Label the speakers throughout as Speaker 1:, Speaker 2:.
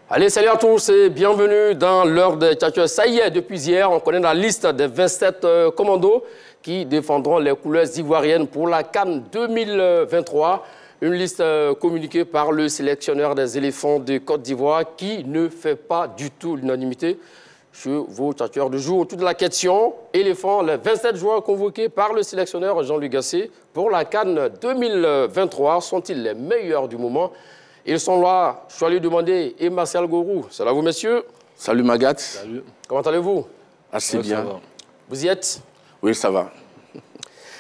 Speaker 1: Allez, salut à tous et bienvenue dans l'heure des tchatcheurs. Ça y est, depuis hier, on connaît la liste des 27 commandos qui défendront les couleurs ivoiriennes pour la CAN 2023. Une liste communiquée par le sélectionneur des éléphants de Côte d'Ivoire qui ne fait pas du tout l'unanimité sur vos tchatcheurs du jour. Autour de la question, éléphants, les 27 joueurs convoqués par le sélectionneur Jean-Luc Gasset pour la CAN 2023 sont-ils les meilleurs du moment? Ils sont là, je suis allé demander, et Martial Gourou. Salut à vous, messieurs.
Speaker 2: Salut Magat.
Speaker 1: Salut. Comment allez-vous?
Speaker 2: Assez bien.
Speaker 1: Vous y êtes?
Speaker 2: Oui, ça va.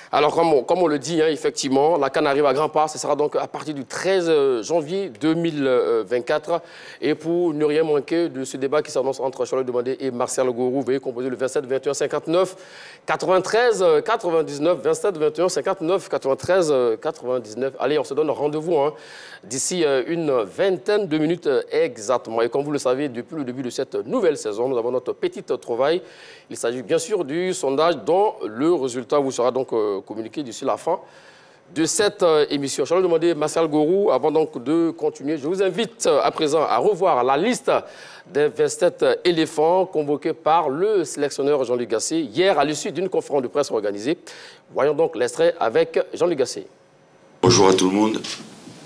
Speaker 1: Alors, comme on le dit, hein, effectivement, la CAN arrive à grands pas. Ce sera donc à partir du 13 janvier 2024. Et pour ne rien manquer de ce débat qui s'annonce entre Charles Demandé et Martial Gourou, veuillez composer le 27 21 59 93 99 27 21 59 93 99. Allez, on se donne rendez-vous hein, d'ici une vingtaine de minutes exactement. Et comme vous le savez, depuis le début de cette nouvelle saison, nous avons notre petite trouvaille. Il s'agit bien sûr du sondage dont le résultat vous sera donc communiqué d'ici la fin de cette émission. Je vais demander Martial Gourou, avant donc de continuer, je vous invite à présent à revoir la liste des 27 éléphants convoqués par le sélectionneur Jean-Luc Gasset hier à l'issue d'une conférence de presse organisée. Voyons donc l'extrait avec Jean-Luc Gasset.
Speaker 3: Bonjour à tout le monde.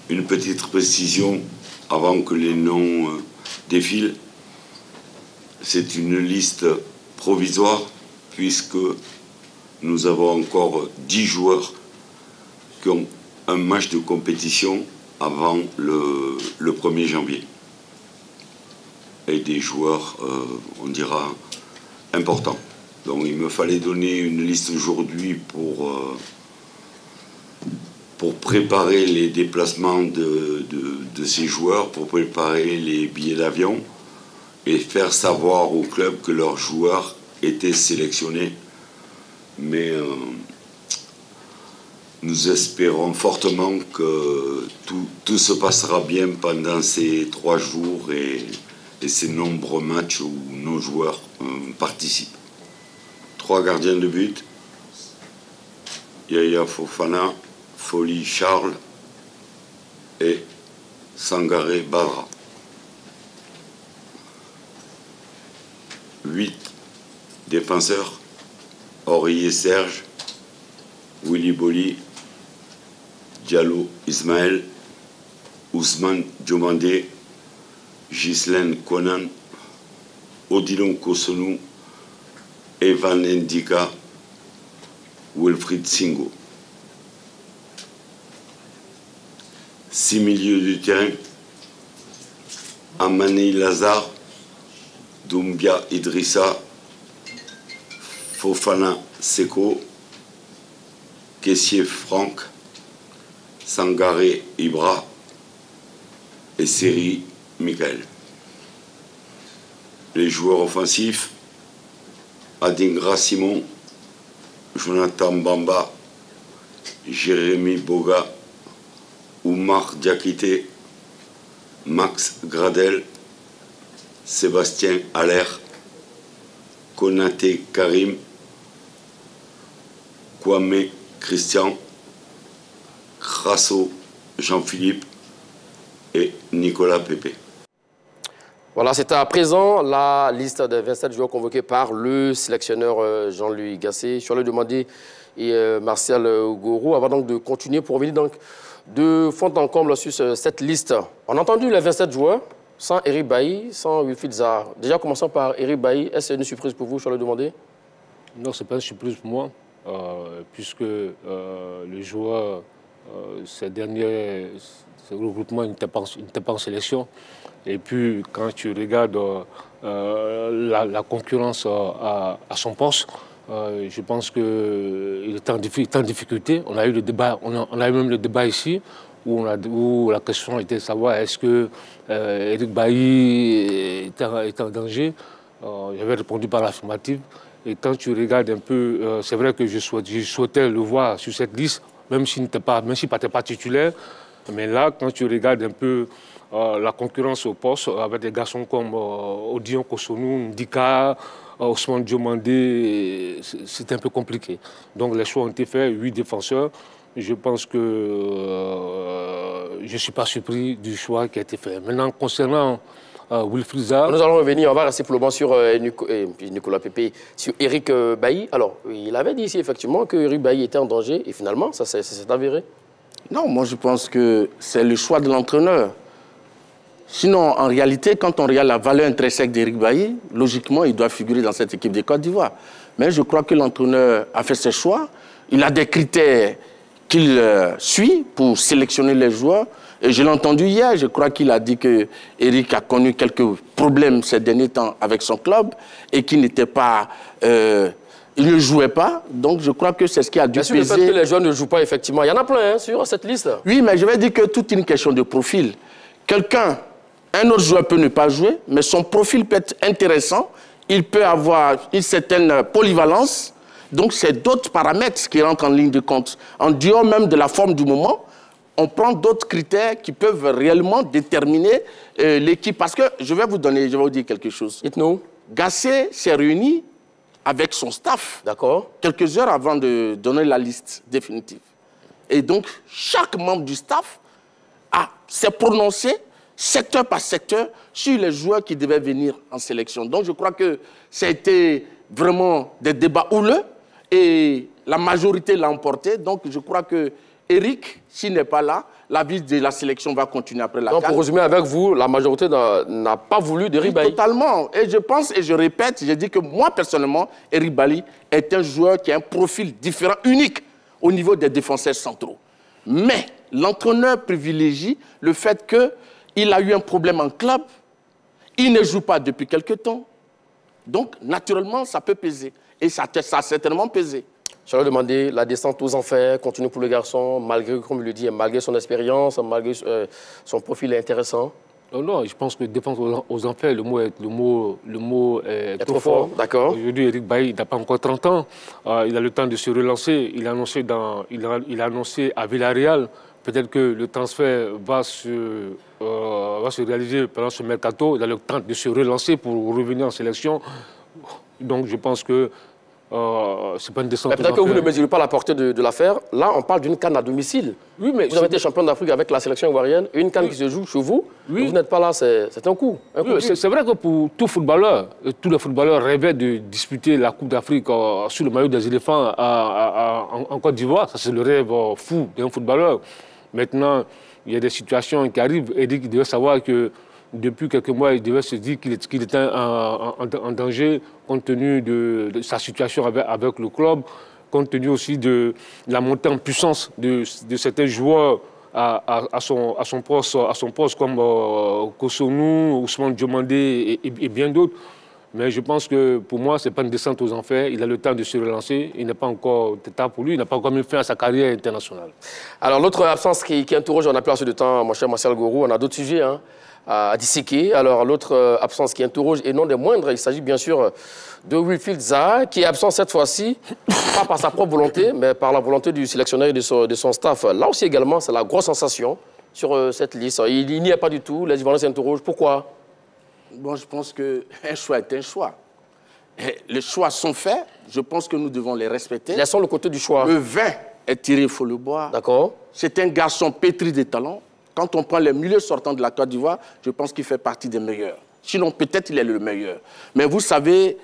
Speaker 3: Une petite précision avant que les noms défilent. C'est une liste provisoire puisque nous avons encore 10 joueurs qui ont un match de compétition avant le 1er janvier. Et des joueurs, on dira, importants. Donc il me fallait donner une liste aujourd'hui pour préparer les déplacements de ces joueurs, pour préparer les billets d'avion et faire savoir au club que leurs joueurs étaient sélectionnés. Mais nous espérons fortement que tout se passera bien pendant ces 3 jours et ces nombreux matchs où nos joueurs participent. 3 gardiens de but, Yaya Fofana, Foli Charles et Sangaré Badra. 8 défenseurs, Aurier Serge, Willy Boli, Diallo Ismaël, Ousmane Diomandé, Ghislaine Konan, Odilon Kosonou, Evan Ndika, Wilfried Singo. 6 milieux de terrain, Amani Lazare, Doumbia Idrissa, Fofana Seko, Kessier Franck, Sangaré Ibra et Seri Michael. Les joueurs offensifs, Adingra Simon, Jonathan Bamba, Jérémy Boga, Oumar Diakité, Max Gradel, Sébastien Aller, Konaté Karim, Kwame Christian, Crasso Jean-Philippe et Nicolas Pépé.
Speaker 1: Voilà, c'est à présent la liste des 27 joueurs convoqués par le sélectionneur Jean-Luc Gasset. Je suis allé demander et Martial Gourou, avant donc de continuer pour venir donc de fond en comble sur cette liste. On a entendu les 27 joueurs, sans Eric Bailly, sans Wilfried Zaha. Déjà commençons par Eric Bailly, est-ce une surprise pour vous, je suis allé demander?
Speaker 4: Non, ce n'est pas une surprise pour moi, puisque le joueur, ces regroupements, n'était pas en sélection. Et puis, quand tu regardes la concurrence à son poste, je pense qu'il est en difficulté. On a eu le débat, on a eu même le débat ici, où la question était de savoir est-ce que Eric Bailly est en danger. J'avais répondu par l'affirmative. Et quand tu regardes un peu, c'est vrai que je souhaitais le voir sur cette liste, même s'il n'était pas titulaire. Mais là, quand tu regardes un peu la concurrence au poste, avec des garçons comme Odilon Kosonou, Ndika, Ousmane Diomandé, c'est un peu compliqué. Donc les choix ont été faits, 8 défenseurs. Je pense que je ne suis pas surpris du choix qui a été fait. Maintenant, concernant Wilfried Zaha.
Speaker 1: Nous allons revenir, on va rester pour le moment sur Nicolas Pepe, sur Eric Bailly. Alors, il avait dit ici effectivement que Eric Bailly était en danger et finalement, ça s'est avéré.
Speaker 2: Non, moi je pense que c'est le choix de l'entraîneur. Sinon, en réalité, quand on regarde la valeur intrinsèque d'Eric Bailly, logiquement, il doit figurer dans cette équipe de Côte d'Ivoire. Mais je crois que l'entraîneur a fait ses choix. Il a des critères qu'il suit pour sélectionner les joueurs. Et je l'ai entendu hier, je crois qu'il a dit que Eric a connu quelques problèmes ces derniers temps avec son club et qu'il n'était pas... il ne jouait pas, donc je crois que c'est ce qui a dû peser.
Speaker 1: Bien sûr, le fait que les joueurs ne jouent pas, effectivement, il y en a plein hein, sur cette liste. Oui,
Speaker 2: mais je vais dire que toute une question de profil. Un autre joueur peut ne pas jouer, mais son profil peut être intéressant. Il peut avoir une certaine polyvalence. Donc, c'est d'autres paramètres qui rentrent en ligne de compte. En dehors même de la forme du moment, on prend d'autres critères qui peuvent réellement déterminer l'équipe. Parce que je vais vous dire quelque chose.
Speaker 1: Dites-nous.
Speaker 2: Gassé s'est réuni avec son staff.
Speaker 1: D'accord.
Speaker 2: Quelques heures avant de donner la liste définitive. Et donc, chaque membre du staff s'est prononcé secteur par secteur sur les joueurs qui devaient venir en sélection. Donc, je crois que ça a été vraiment des débats houleux et la majorité l'a emporté. Donc, je crois que Eric, s'il n'est pas là, la vie de la sélection va continuer après la CAN.
Speaker 1: Donc, pour résumer avec vous, la majorité n'a pas voulu d'Eric Bailly.
Speaker 2: Totalement. Et je pense, et je répète, je dis que moi, personnellement, Eric Bailly est un joueur qui a un profil différent, unique, au niveau des défenseurs centraux. Mais l'entraîneur privilégie le fait qu'il a eu un problème en club, il ne joue pas depuis quelque temps. Donc, naturellement, ça peut peser. Et ça a certainement pesé.
Speaker 1: J'allais demander la descente aux enfers, continue pour le garçon, malgré, comme il le dit, malgré son expérience, malgré son profil intéressant.
Speaker 4: Non, je pense que défense aux enfers, le mot est trop fort.
Speaker 1: D'accord.
Speaker 4: Aujourd'hui, Eric Bailly n'a pas encore 30 ans. Il a le temps de se relancer. Il a annoncé à Villarreal. Peut-être que le transfert va se réaliser pendant ce mercato. Il a le temps de se relancer pour revenir en sélection. Donc, je pense que c'est pas une descente.
Speaker 1: Peut-être que vous ne mesurez pas la portée de l'affaire. Là, on parle d'une CAN à domicile. Oui, mais vous avez été champion d'Afrique avec la sélection ivoirienne. Une CAN qui se joue chez vous. Oui. Vous n'êtes pas là, c'est un coup.
Speaker 4: C'est vrai que pour tout footballeur, tous les footballeurs rêvaient de disputer la Coupe d'Afrique sous le maillot des éléphants en Côte d'Ivoire. Ça, c'est le rêve fou d'un footballeur. Maintenant, il y a des situations qui arrivent. Eric devait savoir que depuis quelques mois, il devait se dire qu'il était en danger compte tenu de sa situation avec le club, compte tenu aussi de la montée en puissance de certains joueurs à son poste comme Kosonou, Ousmane Diomandé et bien d'autres. Mais je pense que pour moi, ce n'est pas une descente aux enfers. Il a le temps de se relancer. Il n'est pas encore tard pour lui. Il n'a pas encore mis fin à sa carrière internationale.
Speaker 1: Alors, l'autre absence qui interroge, on n'a plus assez de temps, mon cher Martial Gourou, on a d'autres sujets à disséquer. Alors, l'autre absence qui interroge, et non des moindres, il s'agit bien sûr de Wilfried Zaha, qui est absent cette fois-ci, pas par sa propre volonté, mais par la volonté du sélectionneur et de son staff. Là aussi également, c'est la grosse sensation sur cette liste. Il n'y est pas du tout. Les Ivoiriens s'interrogent. Pourquoi ?
Speaker 2: Bon, je pense qu'un choix est un choix. Et les choix sont faits, je pense que nous devons les respecter.
Speaker 1: Laissons le côté du choix.
Speaker 2: Le vin est tiré, il faut le boire.
Speaker 1: D'accord.
Speaker 2: C'est un garçon pétri de talent. Quand on prend les milieux sortants de la Côte d'Ivoire, je pense qu'il fait partie des meilleurs. Sinon, peut-être il est le meilleur. Mais vous savez,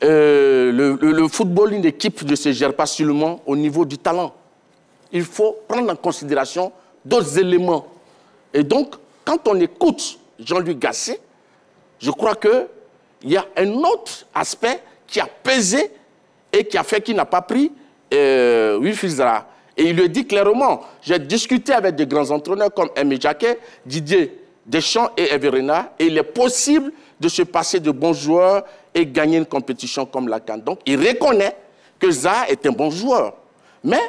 Speaker 2: le football, une équipe ne se gère pas seulement au niveau du talent. Il faut prendre en considération d'autres éléments. Et donc, quand on écoute Jean-Louis Gasset, je crois qu'il y a un autre aspect qui a pesé et qui a fait qu'il n'a pas pris Wilfried Zaha. Et il le dit clairement. J'ai discuté avec des grands entraîneurs comme Aimé Jacquet, Didier Deschamps et Everina, et il est possible de se passer de bons joueurs et gagner une compétition comme la CAN. Donc, il reconnaît que Zaha est un bon joueur. Mais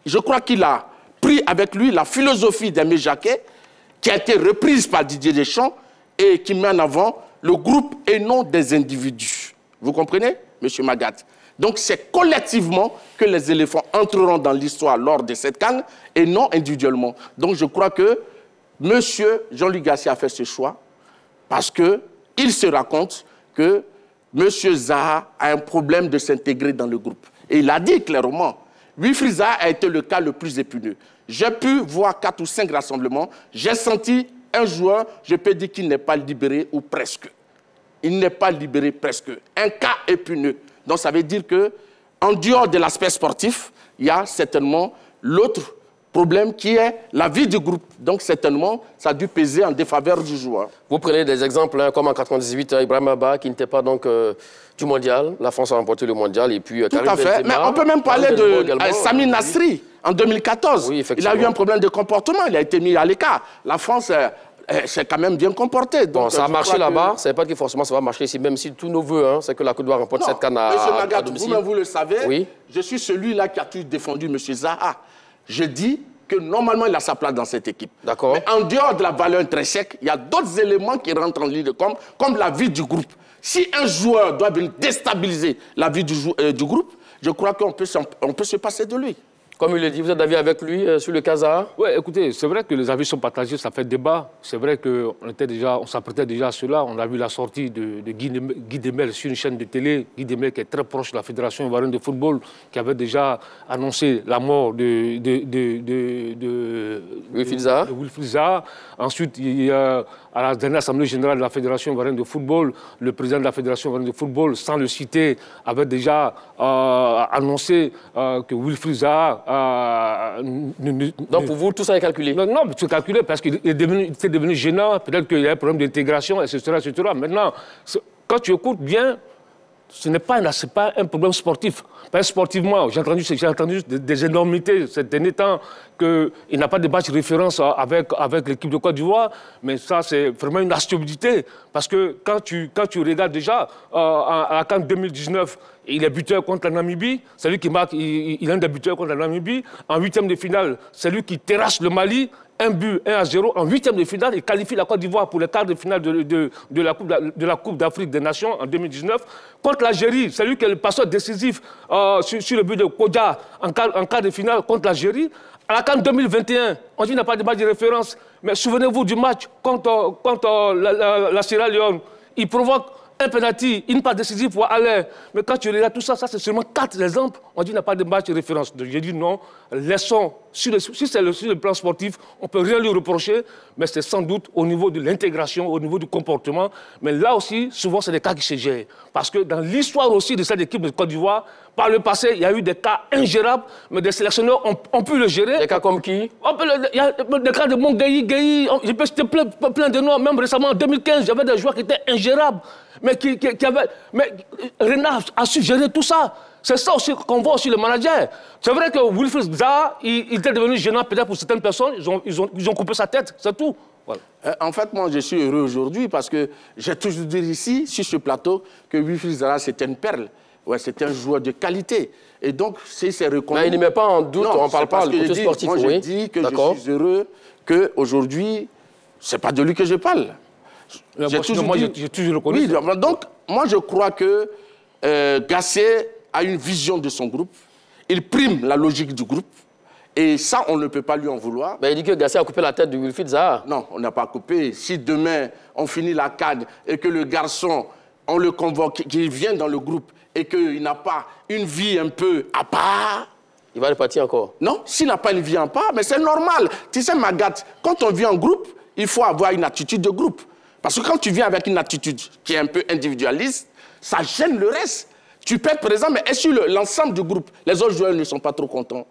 Speaker 2: je crois qu'il a pris avec lui la philosophie d'Aimé Jacquet, qui a été reprise par Didier Deschamps et qui met en avant le groupe et non des individus. Vous comprenez, M. Magat? Donc, c'est collectivement que les éléphants entreront dans l'histoire lors de cette CAN et non individuellement. Donc, je crois que M. Jean-Louis Gasset a fait ce choix parce qu'il se raconte que M. Zaha a un problème de s'intégrer dans le groupe. Et il a dit clairement, Wilfried Zaha a été le cas le plus épineux. J'ai pu voir 4 ou 5 rassemblements. J'ai senti un joueur, je peux dire qu'il n'est pas libéré ou presque. Il n'est pas libéré presque. Un cas épineux. Donc ça veut dire qu'en dehors de l'aspect sportif, il y a certainement l'autre problème qui est la vie du groupe. Donc certainement, ça a dû peser en défaveur du joueur.
Speaker 1: Vous prenez des exemples comme en 1998, Ibrahima Ba, qui n'était pas donc du mondial. La France a remporté le mondial. Et puis,
Speaker 2: tout à fait. Mais on peut même parler de Sami Nasri en 2014. Oui, il a eu un problème de comportement. Il a été mis à l'écart. La France s'est quand même bien comportée. Donc,
Speaker 1: bon, ça a marché là-bas. Ça ne veut pas dire que forcément ça va marcher ici, même si tous nos voeux, hein, c'est que la Côte d'Ivoire remporte cette canne à domicile.
Speaker 2: Vous le savez, oui. Je suis celui-là qui a toujours défendu M. Zaha. Je dis que normalement, il a sa place dans cette équipe.
Speaker 1: D'accord.
Speaker 2: Mais en dehors de la valeur intrinsèque, il y a d'autres éléments qui rentrent en ligne de compte, comme la vie du groupe. Si un joueur doit venir déstabiliser la vie du groupe, je crois qu'on peut se passer de lui.
Speaker 1: Comme il le dit, vous êtes d'avis avec lui sur le Casa?
Speaker 4: Oui, écoutez, c'est vrai que les avis sont partagés, ça fait débat. C'est vrai qu'on s'apprêtait déjà à cela. On a vu la sortie de Guy Demel sur une chaîne de télé. Guy Demel qui est très proche de la Fédération ivoirienne de football, qui avait déjà annoncé la mort de
Speaker 1: Wilfried Zaha.
Speaker 4: Ensuite, il y a, à la dernière Assemblée générale de la Fédération ivoirienne de football, le président de la Fédération ivoirienne de football, sans le citer, avait déjà annoncé que Wilfried Zaha...
Speaker 1: Donc pour vous, tout ça est calculé?
Speaker 4: Non, c'est calculé parce qu'il est devenu gênant. Peut-être qu'il y a un problème d'intégration, etc., etc. Maintenant, quand tu écoutes bien, ce n'est pas un problème sportif. Pas sportivement, j'ai entendu des énormités ces derniers temps, qu'il n'a pas de match de référence avec l'équipe de Côte d'Ivoire, mais ça, c'est vraiment une stupidité. Parce que quand tu regardes déjà, à la CAN 2019, il est buteur contre la Namibie, c'est lui qui marque, il est un des buteurs contre la Namibie. En huitième de finale, c'est lui qui terrasse le Mali. 1-0. En huitième de finale, il qualifie la Côte d'Ivoire pour le quart de finale de la Coupe d'Afrique des Nations en 2019. Contre l'Algérie, c'est lui qui est le passeur décisif sur le but de Kodja en quart de finale contre l'Algérie. À la CAN 2021, on dit qu'il n'y a pas de match de référence, mais souvenez-vous du match contre la Sierra Leone. Il provoque un penalty, une passe décisive pour aller. Mais quand tu regardes tout ça, c'est seulement 4 exemples. On dit qu'il n'y a pas de match de référence. Donc j'ai dit non, laissons. Si c'est sur le plan sportif, on ne peut rien lui reprocher, mais c'est sans doute au niveau de l'intégration, au niveau du comportement. Mais là aussi, souvent, c'est des cas qui se gèrent. Parce que dans l'histoire aussi de cette équipe de Côte d'Ivoire, par le passé, il y a eu des cas ingérables, mais des sélectionneurs ont pu le gérer.
Speaker 1: Des cas comme qui?
Speaker 4: Il y a des cas de Mongueï, je peux citer plein de noms. Même récemment, en 2015, il y avait des joueurs qui étaient ingérables. Mais Renard a su gérer tout ça. C'est ça aussi qu'on voit aussi le manager. C'est vrai que Wilfried Zaha, il était devenu gênant peut-être pour certaines personnes. Ils ont coupé sa tête, c'est tout. Voilà.
Speaker 2: En fait, moi, je suis heureux aujourd'hui parce que j'ai toujours dit ici, sur ce plateau, que Wilfried Zaha, c'était une perle. Ouais, c'était un joueur de qualité. Et donc, c'est reconnu.
Speaker 1: Mais il ne met pas en doute, on ne parle pas du côté sportif.
Speaker 2: Moi, je dis que je suis heureux qu'aujourd'hui, ce n'est pas de lui que je parle.
Speaker 4: J'ai toujours reconnu.
Speaker 2: Oui, donc, moi, je crois que Gasset a une vision de son groupe. Il prime la logique du groupe. Et ça, on ne peut pas lui en vouloir.
Speaker 1: Mais il dit que Gasset a coupé la tête de Wilfried Zaha.
Speaker 2: Non, on n'a pas coupé. Si demain, on finit la CAN et que le garçon, on le convoque, qu'il vient dans le groupe et qu'il n'a pas une vie un peu à part...
Speaker 1: Il va repartir encore?
Speaker 2: Non, s'il n'a pas une vie à part, mais c'est normal. Tu sais, Magat, quand on vit en groupe, il faut avoir une attitude de groupe. Parce que quand tu viens avec une attitude qui est un peu individualiste, ça gêne le reste. Tu peux être présent, mais est-ce que l'ensemble du groupe, les autres joueurs ne sont pas trop contents?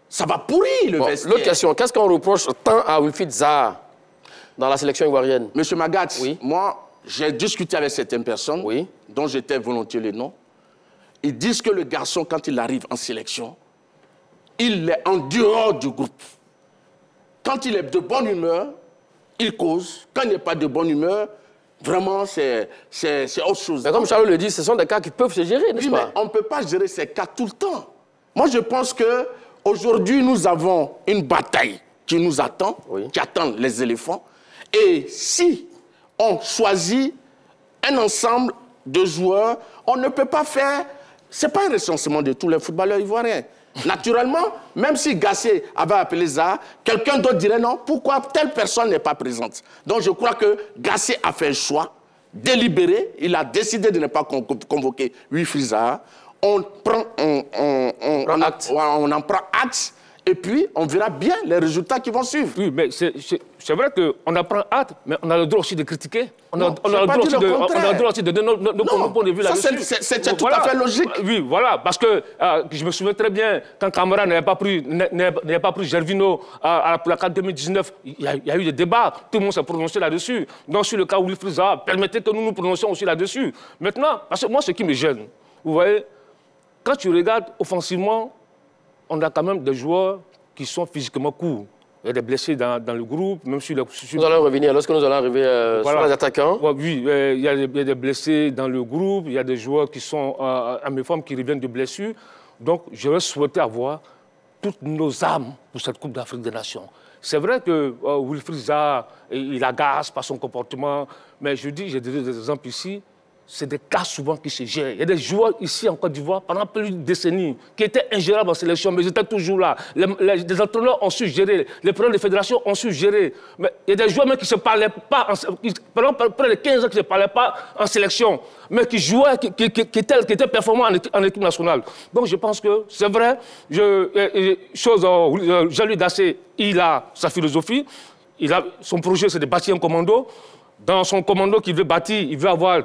Speaker 2: Ça va pourrir le vestiaire.
Speaker 1: L'autre question, qu'est-ce qu'on reproche tant à Wilfried Zaha dans la sélection ivoirienne?
Speaker 2: Monsieur Magat, oui. Moi, j'ai discuté avec certaines personnes, oui, dont j'étais volontiers les noms. Ils disent que le garçon, quand il arrive en sélection, il est en dehors du groupe. Quand il est de bonne humeur, il cause. Quand il n'est pas de bonne humeur, vraiment, c'est autre chose.
Speaker 1: Mais comme Charles le dit, ce sont des cas qui peuvent se gérer, n'est-ce pas?
Speaker 2: Mais on ne peut pas gérer ces cas tout le temps. Moi, je pense qu'aujourd'hui, nous avons une bataille qui nous attend, oui, qui attend les éléphants. Et si on choisit un ensemble de joueurs, on ne peut pas faire... Ce n'est pas un recensement de tous les footballeurs ivoiriens. Naturellement, même si Gasset avait appelé Zaha, quelqu'un d'autre dirait non, pourquoi telle personne n'est pas présente? Donc je crois que Gasset a fait un choix délibéré, il a décidé de ne pas convoquer Wilfried Zaha. On en prend acte Et puis, on verra bien les résultats qui vont suivre.
Speaker 4: Oui, mais c'est vrai qu'on apprend hâte, mais on a le droit aussi de critiquer. On a le droit aussi de donner nos points de vue là-dessus.
Speaker 2: C'est tout à fait logique. Oui,
Speaker 4: voilà, parce que je me souviens très bien, quand Camara n'avait pas pris Gervinho pour la CAN 2019, il y a eu des débats, tout le monde s'est prononcé là-dessus. Donc, sur le cas Wilfried Zaha, permettez que nous nous prononcions aussi là-dessus. Maintenant, parce que moi, ce qui me gêne, vous voyez, quand tu regardes offensivement, on a quand même des joueurs qui sont physiquement courts. Il y a des blessés dans le groupe, même sur
Speaker 1: Nous allons revenir, lorsque nous allons arriver sur les attaquants.
Speaker 4: Oui, il y a des blessés dans le groupe, il y a des joueurs qui sont en méforme, qui reviennent de blessures. Donc, j'aurais souhaité avoir toutes nos âmes pour cette Coupe d'Afrique des Nations. C'est vrai que Wilfried Zaha, il agace par son comportement, mais je dis, j'ai donné des exemples ici, c'est des cas souvent qui se gèrent. Il y a des joueurs ici en Côte d'Ivoire, pendant plus d'une décennie, qui étaient ingérables en sélection, mais ils étaient toujours là. Les entraîneurs ont su gérer, les présidents des fédérations ont su gérer. Mais il y a des joueurs même qui ne se parlaient pas, pendant près de 15 ans, qui ne se parlaient pas en sélection, mais qui jouaient, qui étaient performants en équipe nationale. Donc je pense que c'est vrai, Jean-Louis Gasset, il a sa philosophie, son projet c'est de bâtir un commando. Dans son commando qu'il veut bâtir, il veut avoir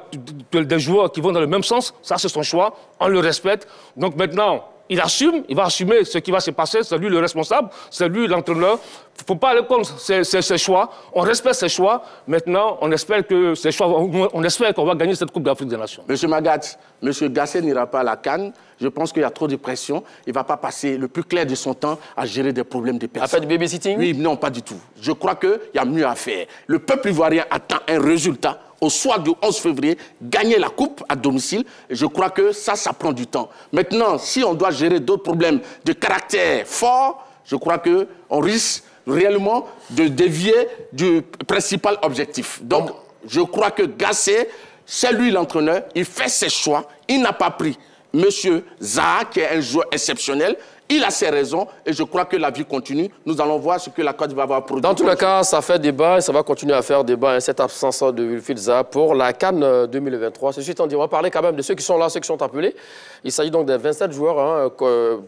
Speaker 4: des joueurs qui vont dans le même sens. Ça, c'est son choix. On le respecte. Donc maintenant, il assume, il va assumer ce qui va se passer. C'est lui le responsable, c'est lui l'entraîneur. Il ne faut pas aller contre ses choix. On respecte ses choix. Maintenant, on espère que ces choix, on espère qu'on va gagner cette Coupe d'Afrique des Nations.
Speaker 2: Monsieur Magat, Monsieur Gasset n'ira pas à la CAN. Je pense qu'il y a trop de pression. Il ne va pas passer le plus clair de son temps à gérer des problèmes de personnes.
Speaker 1: À faire du babysitting?
Speaker 2: Oui, non, pas du tout. Je crois qu'il y a mieux à faire. Le peuple ivoirien attend un résultat au soir du 11 février, gagner la coupe à domicile. Et je crois que ça prend du temps. Maintenant, si on doit gérer d'autres problèmes de caractère fort, je crois qu'on risque réellement de dévier du principal objectif. Donc, je crois que Gasset, c'est lui l'entraîneur, il fait ses choix, il n'a pas pris Monsieur Zaha, qui est un joueur exceptionnel. Il a ses raisons et je crois que la vie continue. Nous allons voir ce que la Côte d'Ivoire va produire.
Speaker 1: Dans tous les cas, ça fait débat et ça va continuer à faire débat, cette absence de Wilfried Zaha pour la CAN 2023. Ceci étant dit, on va parler quand même de ceux qui sont là, ceux qui sont appelés. Il s'agit donc de 27 joueurs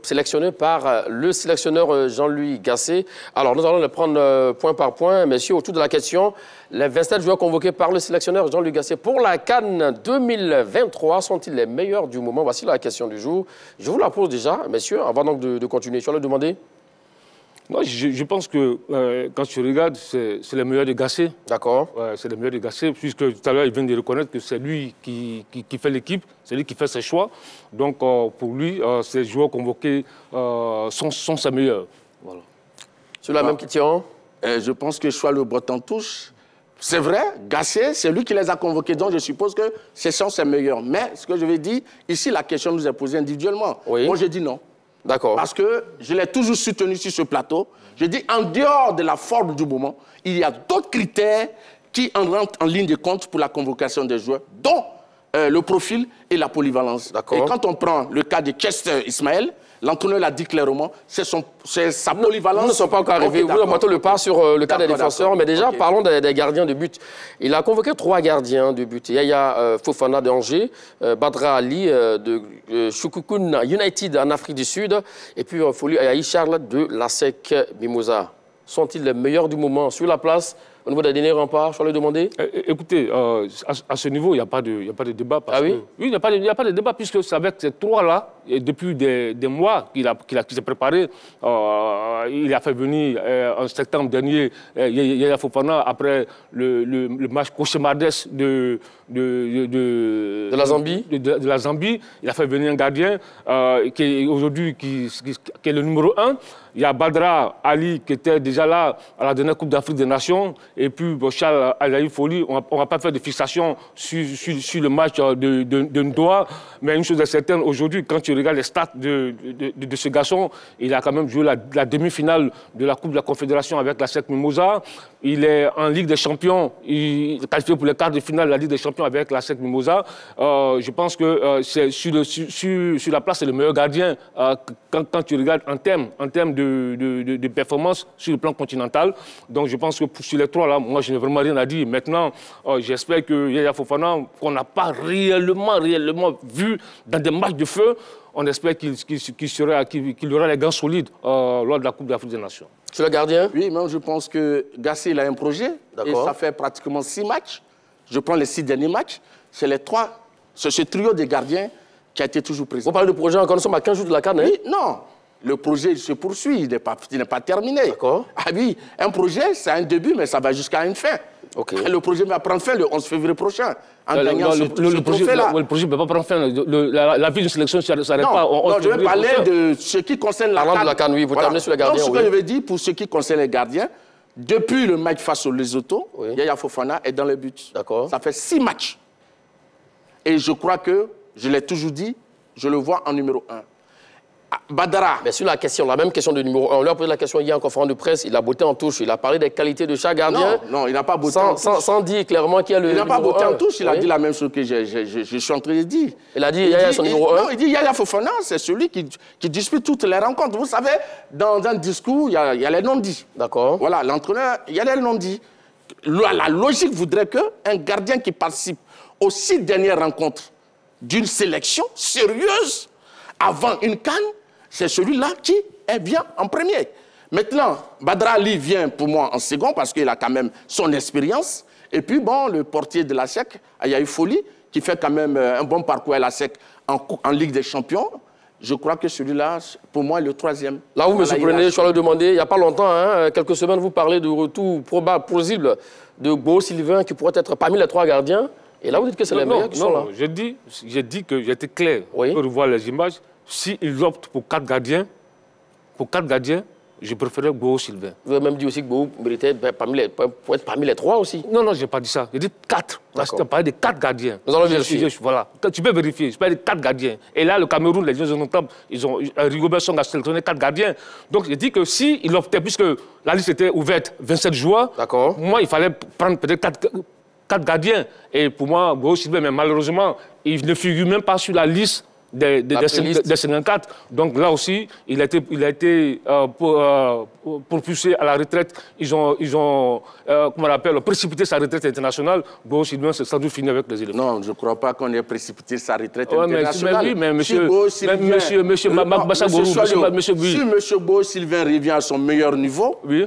Speaker 1: sélectionnés par le sélectionneur Jean-Louis Gasset. Alors, nous allons les prendre point par point. Messieurs, autour de la question, les 27 joueurs convoqués par le sélectionneur Jean-Louis Gasset pour la CAN 2023 sont-ils les meilleurs du moment? Voici la question du jour. Je vous la pose déjà, messieurs, avant donc de continuer. Je vais le demander.
Speaker 4: Non, je pense que quand tu regardes, c'est le meilleur de Gasset.
Speaker 1: D'accord.
Speaker 4: C'est le meilleur de Gasset, puisque tout à l'heure, il vient de reconnaître que c'est lui qui fait l'équipe, c'est lui qui fait ses choix. Donc, pour lui, ces joueurs convoqués sont ses meilleurs. Voilà.
Speaker 1: Sur la même question.
Speaker 2: Je pense que Choix le Breton touche. C'est vrai, Gasset, c'est lui qui les a convoqués, donc je suppose que ce sont ses meilleurs. Mais ce que je vais dire, ici, la question nous est posée individuellement. Oui. Moi, j'ai dit non.
Speaker 1: D'accord.
Speaker 2: Parce que je l'ai toujours soutenu sur ce plateau. Je dis, en dehors de la forme du moment, il y a d'autres critères qui rentrent en ligne de compte pour la convocation des joueurs, dont le profil et la polyvalence. Et quand on prend le cas de Chester Ismaël, l'entraîneur l'a dit clairement, c'est sa polyvalence.
Speaker 1: Nous ne sommes pas encore arrivés. Vous remontez le pas sur le cas des défenseurs. Mais déjà, parlons des gardiens de but. Il a convoqué 3 gardiens de but. Yaya Fofana de Angers, Badra Ali de Shukukun United en Afrique du Sud, et puis Foli Ayaï Charles de l'ASEC Mimosa. Sont-ils les meilleurs du moment sur la place? Au niveau des derniers remparts, je vais le demander.
Speaker 4: Écoutez, à ce niveau, il n'y a pas de débat.
Speaker 1: Parce
Speaker 4: oui, il n'y a pas de débat, puisque c'est avec ces 3-là, depuis des mois qu'il s'est préparé. Il a fait venir en septembre dernier Yaya Fofana après le match cauchemardesque de
Speaker 1: la Zambie.
Speaker 4: De la Zambie. Il a fait venir un gardien qui aujourd'hui qui est le numéro 1. Il y a Badra Ali qui était déjà là à la dernière Coupe d'Afrique des Nations. Et puis Charles Alaï Foli, on ne va pas faire de fixation sur le match de Ndoa. Mais une chose est certaine, aujourd'hui, quand tu regardes les stats de ce garçon, il a quand même joué la demi-finale de la Coupe de la Confédération avec la SEC Mimosa. Il est en Ligue des Champions. Il est qualifié pour les quarts de finale de la Ligue des Champions avec la SEC Mimosa. Je pense que sur la place, c'est le meilleur gardien quand tu regardes en termes de performance sur le plan continental. Donc je pense que sur les 3 là, moi je n'ai vraiment rien à dire. Maintenant, j'espère que Yaya Fofana, qu'on n'a pas réellement vu dans des matchs de feu, on espère qu'il aura les gants solides lors de la Coupe d'Afrique des Nations.
Speaker 1: Sur le gardien?
Speaker 2: Oui, mais je pense que Gassé, il a un projet. Et ça fait pratiquement 6 matchs. Je prends les 6 derniers matchs. C'est ce trio de gardiens qui a été toujours présent.
Speaker 1: Vous parlez de projet encore, nous sommes à 15 jours de la CAN, hein?
Speaker 2: Oui, non. Le projet se poursuit, il n'est pas terminé.
Speaker 1: D'accord.
Speaker 2: Ah oui, un projet, c'est un début, mais ça va jusqu'à une fin.
Speaker 1: Okay.
Speaker 2: Le projet va prendre fin le 11 février prochain.
Speaker 4: Le projet ne peut pas prendre fin. La vie de sélection ne s'arrête pas.
Speaker 2: Non, je vais parler de ce qui concerne la CAN.
Speaker 1: Parlant de la CAN, oui, vous terminez sur les gardiens.
Speaker 2: Donc, ce que je veux dire, pour ce qui concerne les gardiens, depuis le match face au Lesotho, Yaya Fofana est dans le but.
Speaker 1: D'accord.
Speaker 2: Ça fait 6 matchs. Et je crois que, je l'ai toujours dit, je le vois en numéro 1. Badara.
Speaker 1: Mais sur la question, la même question de numéro 1, on lui a posé la question hier en conférence de presse, il a botté en touche, il a parlé des qualités de chaque gardien.
Speaker 2: Non, il n'a pas botté en touche.
Speaker 1: Sans dire clairement qu'il y a le numéro 1. Il n'a pas botté
Speaker 2: en touche, il a dit la même chose que je suis en train de dire.
Speaker 1: Il a dit Yaya son numéro 1.
Speaker 2: Non, il dit Yaya Fofana, c'est celui qui dispute toutes les rencontres. Vous savez, dans un discours, il y a les non-dits.
Speaker 1: D'accord.
Speaker 2: Voilà, l'entraîneur, il y a les non-dits. La logique voudrait qu'un gardien qui participe aux 6 dernières rencontres d'une sélection sérieuse avant une CAN, c'est celui-là qui est bien en premier. Maintenant, Badara Ali vient pour moi en second parce qu'il a quand même son expérience. Et puis, bon, le portier de la SEC, Ayaï Foli, qui fait quand même un bon parcours à la SEC en Ligue des Champions. Je crois que celui-là, pour moi, est le 3e.
Speaker 1: Là, vous me surprenez, je vais le demander, il n'y a pas longtemps, hein, quelques semaines, vous parlez du retour probable, plausible de Beau Sylvain qui pourrait être parmi les 3 gardiens. Et là, vous dites que c'est les meilleurs qui sont là.
Speaker 4: Non, j'ai dit que j'étais clair.
Speaker 1: Oui.
Speaker 4: On peut revoir les images. S'ils optent pour 4 gardiens, je préférais Beau Sylvain.
Speaker 1: Vous avez même dit aussi que Beau méritait pour être parmi les 3 aussi.
Speaker 4: Non, je n'ai pas dit ça. J'ai dit 4. Parce que tu as parlé de 4 gardiens.
Speaker 1: Nous allons vérifier.
Speaker 4: Voilà. Tu peux vérifier. Je parle de 4 gardiens. Et là, le Cameroun, les Jeux Olympiques, Rigobert Song a sélectionné 4 gardiens. Donc, j'ai dit que s'il optait, puisque la liste était ouverte, 27 joueurs, moi, il fallait prendre peut-être 4 gardiens. Et pour moi, Beau Sylvain, mais malheureusement, il ne figure même pas sur la liste des 54. Donc là aussi, il a été propulsé à la retraite. Ils ont comment on appelle, précipité sa retraite internationale. Bon, Sylvain, c'est sans doute fini avec les éléphants.
Speaker 2: Non, je ne crois pas qu'on ait précipité sa retraite internationale.
Speaker 4: Mais oui, mais monsieur Massa Gourou,
Speaker 2: si monsieur Beau Sylvain revient à son meilleur niveau,
Speaker 4: oui.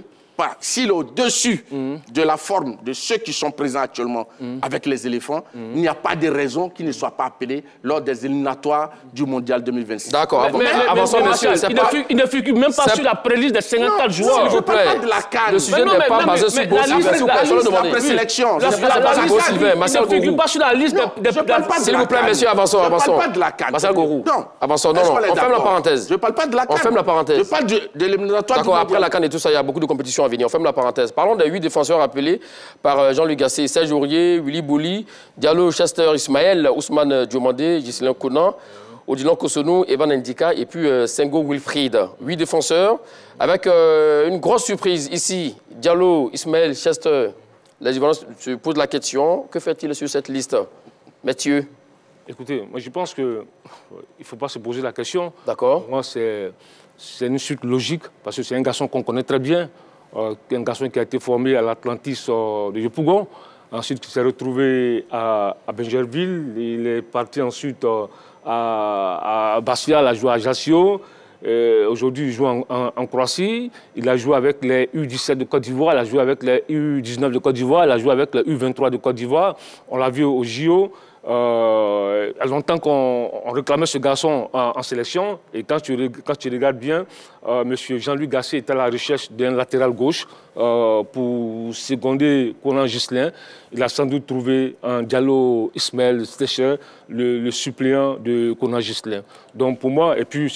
Speaker 2: S'il est au-dessus de la forme de ceux qui sont présents actuellement avec les éléphants, il n'y a pas de raison qu'il ne soit pas appelé lors des éliminatoires du Mondial 2026.
Speaker 1: D'accord. Avançons, monsieur.
Speaker 4: Il ne figure même pas sur la préliste des 54 joueurs.
Speaker 1: S'il vous plaît.
Speaker 2: Le
Speaker 1: sujet n'est pas basé sur Beau Sylvain. S'il vous plaît, je vais demander.
Speaker 2: Présélection.
Speaker 4: Il ne figure pas sur la liste des...
Speaker 1: S'il vous plaît, monsieur, avançons.
Speaker 2: Je ne parle pas de la CAN.
Speaker 1: Marcel Gourou.
Speaker 2: Non.
Speaker 1: Avançons. Non, on ferme la parenthèse.
Speaker 2: Je ne parle pas de la CAN.
Speaker 1: On ferme la parenthèse.
Speaker 2: Je parle de l'éliminatoire.
Speaker 1: D'accord, après la CAN et tout ça, il y a beaucoup de compétitions à venir. On ferme la parenthèse. Parlons des 8 défenseurs appelés par Jean-Luc Gassé, Serge Aurier, Willy Bouli, Diallo, Chester, Ismaël, Ousmane Diomandé, Ghislain Conan, Odilon Kosonou, Evan Ndika et puis Sengo Wilfried. 8 défenseurs avec une grosse surprise ici. Diallo, Ismaël, Chester. Les Ivoiriens se posent la question, que fait-il sur cette liste, Mathieu?
Speaker 4: Écoutez, moi je pense qu'il ne faut pas se poser la question.
Speaker 1: D'accord.
Speaker 4: Moi, c'est une suite logique parce que c'est un garçon qu'on connaît très bien. Un garçon qui a été formé à l'Atlantis de Yopougon. Ensuite, il s'est retrouvé à Benjerville. Il est parti ensuite à Bastia, il a joué à Ajaccio. Aujourd'hui, il joue en Croatie. Il a joué avec les U17 de Côte d'Ivoire, il a joué avec les U19 de Côte d'Ivoire, il a joué avec les U23 de Côte d'Ivoire. On l'a vu au JO. Il y a longtemps qu'on réclamait ce garçon en sélection. Et quand tu regardes bien, M. Jean-Luc Gassé est à la recherche d'un latéral gauche pour seconder Conan Ghislain. Il a sans doute trouvé un Diallo Ismaël Stecher, le suppléant de Conan Ghislain. Donc pour moi, et puis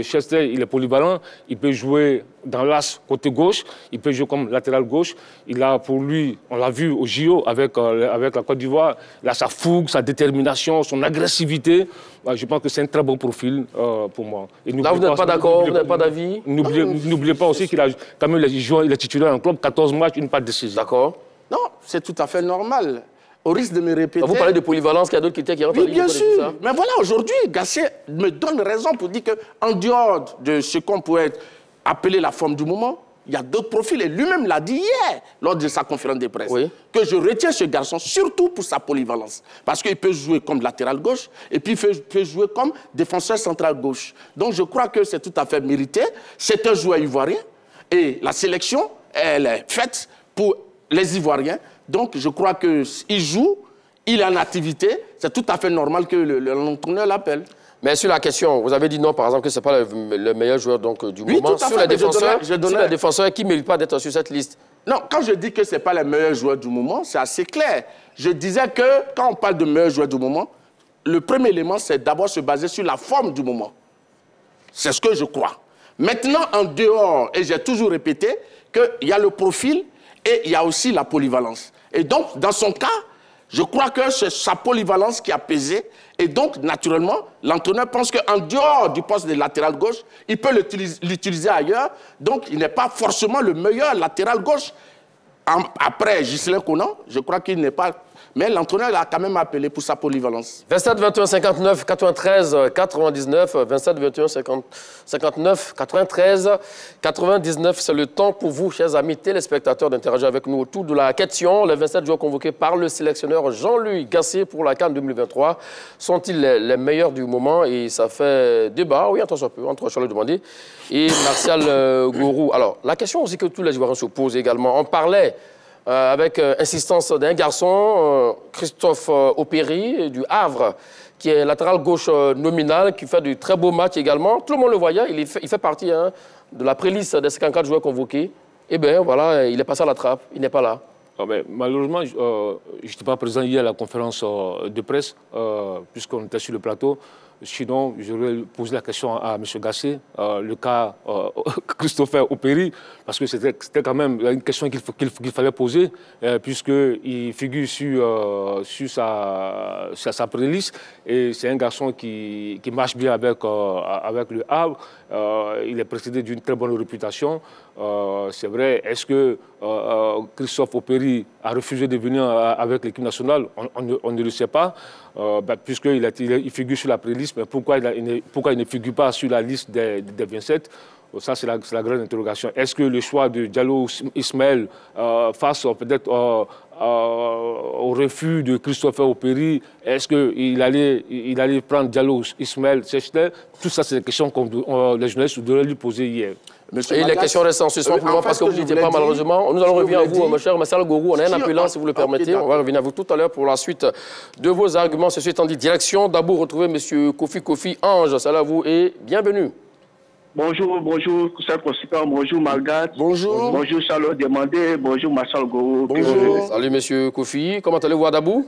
Speaker 4: Chester, il est polyvalent, il peut jouer dans l'axe côté gauche, il peut jouer comme latéral gauche. Il a pour lui, on l'a vu au JO avec la Côte d'Ivoire, il a sa fougue, sa détermination, son agressivité. Je pense que c'est un très bon profil pour moi. Et
Speaker 1: là, vous n'êtes pas d'accord, vous n'avez pas d'avis?
Speaker 4: N'oubliez pas aussi qu'il a quand même il est titulaire en club, 14 matchs, une passe décisive.
Speaker 1: D'accord.
Speaker 2: Non, c'est tout à fait normal. Au risque de me répéter...
Speaker 1: Vous parlez de polyvalence, qu'il y a d'autres critères qui rentrent en ligne.
Speaker 2: Oui, bien sûr. Mais voilà, aujourd'hui, Gassé me donne raison pour dire qu'en dehors de ce qu'on pourrait appeler la forme du moment, il y a d'autres profils. Et lui-même l'a dit hier, lors de sa conférence de presse,
Speaker 1: oui,
Speaker 2: que je retiens ce garçon, surtout pour sa polyvalence. Parce qu'il peut jouer comme latéral gauche, et puis il peut jouer comme défenseur central gauche. Donc je crois que c'est tout à fait mérité. C'est un joueur ivoirien, et la sélection, elle est faite pour les Ivoiriens. Donc je crois qu'il joue, il est en activité, c'est tout à fait normal que l'entraîneur l'appelle.
Speaker 1: Mais sur la question, vous avez dit non, par exemple, que ce n'est pas le meilleur joueur donc, du moment.
Speaker 2: Tout à
Speaker 1: sur
Speaker 2: fait,
Speaker 1: les défenseurs qui ne méritent pas d'être sur cette liste.
Speaker 2: Non, quand je dis que ce n'est pas le meilleur joueur du moment, c'est assez clair. Je disais que quand on parle de meilleur joueur du moment, le premier élément, c'est d'abord se baser sur la forme du moment. C'est ce que je crois. Maintenant, en dehors, et j'ai toujours répété, qu'il y a le profil et il y a aussi la polyvalence. Et donc, dans son cas, je crois que c'est sa polyvalence qui a pesé. Et donc, naturellement, l'entraîneur pense qu'en dehors du poste de latéral gauche, il peut l'utiliser ailleurs. Donc, il n'est pas forcément le meilleur latéral gauche. Après Ghislain Conan, je crois qu'il n'est pas... Mais l'entraîneur l'a quand même appelé pour sa polyvalence.
Speaker 1: 27, 21, 59, 93, 99. 27, 21, 59, 93, 99. C'est le temps pour vous, chers amis téléspectateurs, d'interagir avec nous autour de la question. Les 27 joueurs convoqués par le sélectionneur Jean-Louis Gasset pour la CAN 2023 sont-ils les meilleurs du moment? Et ça fait débat, oui, attention un peu, entre Charles Demandé et Martial Gourou. Alors, la question aussi que tous les joueurs se posent également. On parlait avec insistance d'un garçon, Christophe Opéry, du Havre, qui est latéral gauche nominal, qui fait de très beaux matchs également. Tout le monde le voyait, il fait partie de la préliste des 54 joueurs convoqués. Eh bien, voilà, il est passé à la trappe, il n'est pas là.
Speaker 4: Ah ben, malheureusement, je n'étais pas présent hier à la conférence de presse, puisqu'on était sur le plateau. Sinon, j'aurais posé la question à M. Gasset, le cas Christopher Opéry, parce que c'était quand même une question qu'il fallait poser, puisqu'il figure sur sa préliste, et c'est un garçon qui marche bien avec le Havre. Il est précédé d'une très bonne réputation. C'est vrai, est-ce que Christophe Opéry a refusé de venir avec l'équipe nationale? On ne le sait pas, puisqu'il figure sur la préliste, mais pourquoi il ne figure pas sur la liste des 27? Ça, c'est la grande interrogation. Est-ce que le choix de Diallo Ismaël face peut-être au refus de Christopher Opéry, est-ce qu'il allait prendre Diallo Ismaël? Tout ça, c'est des questions que les journalistes devraient lui poser hier.
Speaker 1: Et les questions restent en suspens pour moi parce que vous n'étiez pas malheureusement. Nous allons revenir à vous, mon cher Martial Gourou. On a un appelant, si vous le permettez. On va revenir à vous tout à l'heure pour la suite de vos arguments. Ceci étant dit, direction. D'abord, retrouver M. Kofi Ange. Salut à vous et bienvenue.
Speaker 5: Bonjour, Koussel Consitant, bonjour Margat.
Speaker 2: Bonjour.
Speaker 5: Bonjour Charlotte Demandé, bonjour Martial Gourou.
Speaker 2: Bonjour.
Speaker 1: Salut M. Kofi. Comment allez-vous à Dabou?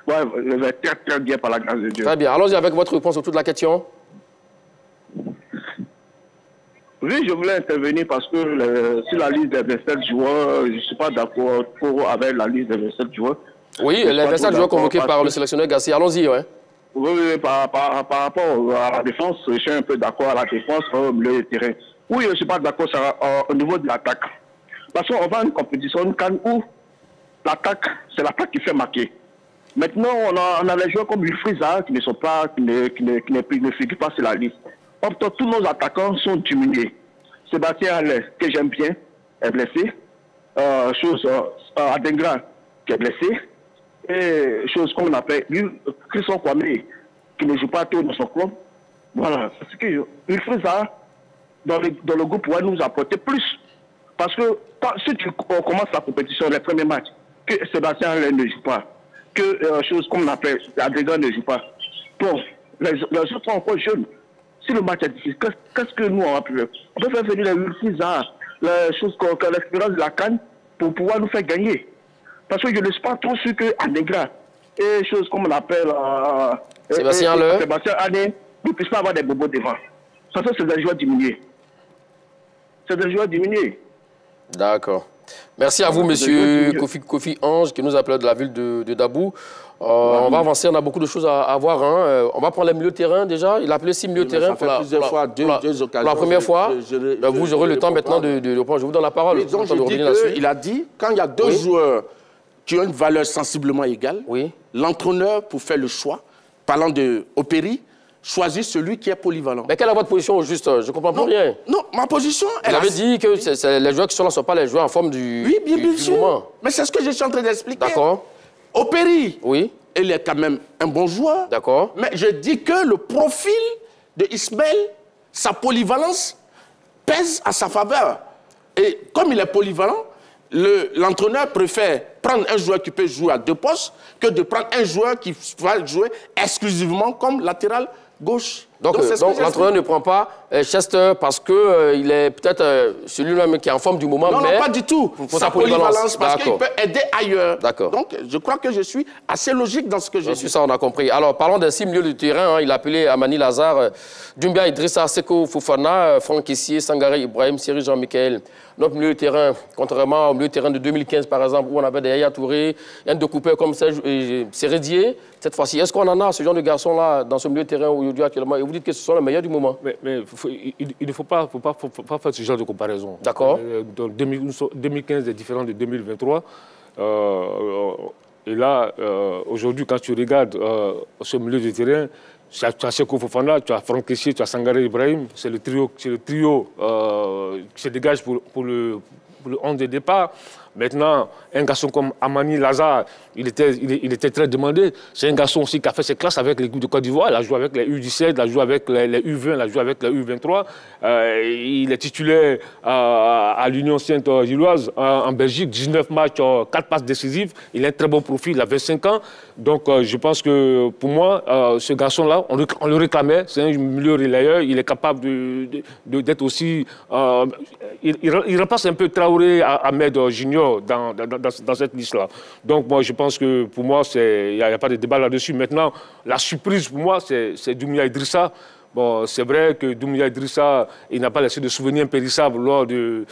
Speaker 5: Ouais, je vais très bien par la grâce de Dieu.
Speaker 1: Très bien. Allons-y avec votre réponse autour de la question.
Speaker 5: Oui, je voulais intervenir parce que sur la liste des 27 joueurs, je ne suis pas d'accord avec la liste des 27 joueurs.
Speaker 1: Oui, les 27 joueurs convoqués par le sélectionneur Gasset. Allons-y, ouais.
Speaker 5: Oui, par rapport à la défense, je suis un peu d'accord à la défense, au milieu de terrain. Oui, je ne suis pas d'accord au niveau de l'attaque. Parce qu'on va à une compétition, une CAN où l'attaque, c'est l'attaque qui fait marquer. Maintenant, on a les joueurs comme Wilfried Zaha qui ne sont pas, qui ne figurent pas sur la liste. Pourtant, tous nos attaquants sont diminués. Sébastien Haller, que j'aime bien, est blessé. Adengra, qui est blessé. Et chose qu'on appelle Christophe Kwame, qui ne joue pas tout dans son club. Voilà. Parce que Wilfried Zaha, dans le groupe, pourrait nous apporter plus. Parce que si tu commences la compétition, les premiers matchs, que Sébastien Haller ne joue pas, que chose qu'on appelle Adengra ne joue pas. Bon, les autres sont encore jeunes. Si le match est difficile, qu'est-ce que nous on va faire? On peut faire venir les Wilfried Zaha, les choses comme l'expérience de la CAN pour pouvoir nous faire gagner. Parce que je ne suis pas trop sûr que Adengra et choses comme on appelle
Speaker 1: Sébastien
Speaker 5: Haller ne puissent pas avoir des bobos devant. Parce que c'est des joueurs diminués. C'est des joueurs diminués.
Speaker 1: D'accord. Merci à vous, monsieur Kofi Ange, qui nous appelle de la ville de Dabou. On va avancer, on a beaucoup de choses à voir. Hein. On va prendre les milieux de terrain déjà. Il a appelé 6 milieux de terrain
Speaker 2: pour la
Speaker 1: première fois. Vous aurez le temps maintenant de reprendre. Je vous donne la parole.
Speaker 2: Donc je dis qu'il a dit, quand il y a deux joueurs qui ont une valeur sensiblement égale, l'entraîneur, pour faire le choix, parlant de Opéry, choisir celui qui est polyvalent.
Speaker 1: Mais quelle est votre position au juste? Je ne comprends plus rien.
Speaker 2: Non, ma position...
Speaker 1: Vous avez dit que les joueurs qui sont là ne sont pas les joueurs en forme du,
Speaker 2: oui, bien sûr.
Speaker 1: moment.
Speaker 2: Mais c'est ce que je suis en train d'expliquer.
Speaker 1: D'accord.
Speaker 2: Opéry,
Speaker 1: oui.
Speaker 2: Il est quand même un bon joueur.
Speaker 1: D'accord.
Speaker 2: Mais je dis que le profil de Ismaël, sa polyvalence, pèse à sa faveur. Et comme il est polyvalent, l'entraîneur préfère prendre un joueur qui peut jouer à 2 postes que de prendre un joueur qui va jouer exclusivement comme latéral gauche.
Speaker 1: Donc l'entraîneur ne prend pas Chester parce qu'il est peut-être celui-là qui est en forme du moment.
Speaker 2: Non,
Speaker 1: mais
Speaker 2: non, pas du tout.
Speaker 1: Pour
Speaker 2: sa polyvalence, parce qu'il peut aider ailleurs. D'accord. Donc, je crois que je suis assez logique dans ce que je dis.
Speaker 1: Ça, on a compris. Alors, parlons des 6 milieux de terrain. Hein. Il a appelé Amani Lazare, Doumbia Idrissa, Seko Fofana, Franck Kessié, Sangaré Ibrahim, Cyril Jean-Michel. Notre milieu de terrain, contrairement au milieu de terrain de 2015, par exemple, où on avait des Yaya Touré, Yann de Coupé comme Sérédier, cette fois-ci, est-ce qu'on en a ce genre de garçons-là dans ce milieu de terrain aujourd'hui actuellement? Et vous dites que ce sont les meilleurs du moment.
Speaker 4: Mais il ne faut pas faire ce genre de comparaison.
Speaker 1: D'accord.
Speaker 4: 2015 est différent de 2023. Et là, aujourd'hui, quand tu regardes ce milieu de terrain, tu as Seko Fofana, tu as Franck Kessié, tu as Sangaré Ibrahim. C'est le trio qui se dégage pour le 11 de départ. Maintenant, un garçon comme Amani Lazare, il était très demandé. C'est un garçon aussi qui a fait ses classes avec l'équipe de Côte d'Ivoire. Il a joué avec les U17, il a joué avec les U20, il a joué avec les U23. Il est titulaire à l'Union Sainte-Gilloise en Belgique, 19 matchs, 4 passes décisives. Il a un très bon profil, il a 25 ans. Donc, je pense que pour moi, ce garçon-là, on le réclamait. C'est un milieu relayeur. Il est capable d'être aussi... il remplace un peu Traoré, Ahmed Junior dans cette liste-là. Donc, moi, je pense que pour moi, il n'y a pas de débat là-dessus. Maintenant, la surprise pour moi, c'est Doumbia Idrissa. Bon, c'est vrai que Doumbia Idrissa, il n'a pas laissé de souvenirs impérissables lors de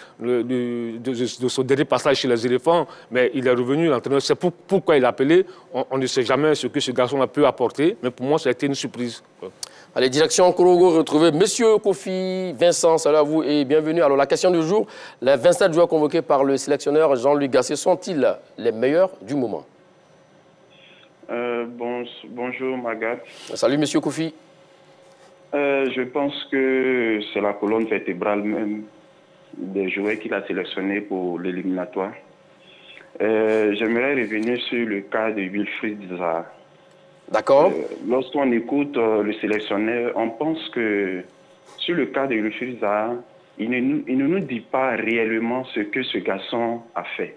Speaker 4: son dernier passage chez les éléphants, mais il est revenu, l'entraîneur sait pourquoi il a appelé. On ne sait jamais ce que ce garçon a pu apporter, mais pour moi, ça a été une surprise.
Speaker 1: Allez, direction Korogo, retrouver Monsieur Kofi Vincent, salut à vous et bienvenue. Alors, la question du jour, les 27 joueurs convoqués par le sélectionneur Jean-Louis Gasset sont-ils les meilleurs du moment?
Speaker 5: Bonjour, Magat.
Speaker 1: Salut, Monsieur Kofi.
Speaker 5: Je pense que c'est la colonne vertébrale même des joueurs qu'il a sélectionnés pour l'éliminatoire. J'aimerais revenir sur le cas de Wilfried Zaha.
Speaker 1: D'accord.
Speaker 5: Lorsqu'on écoute le sélectionneur, on pense que sur le cas de Wilfried Zaha, il ne nous dit pas réellement ce que ce garçon a fait.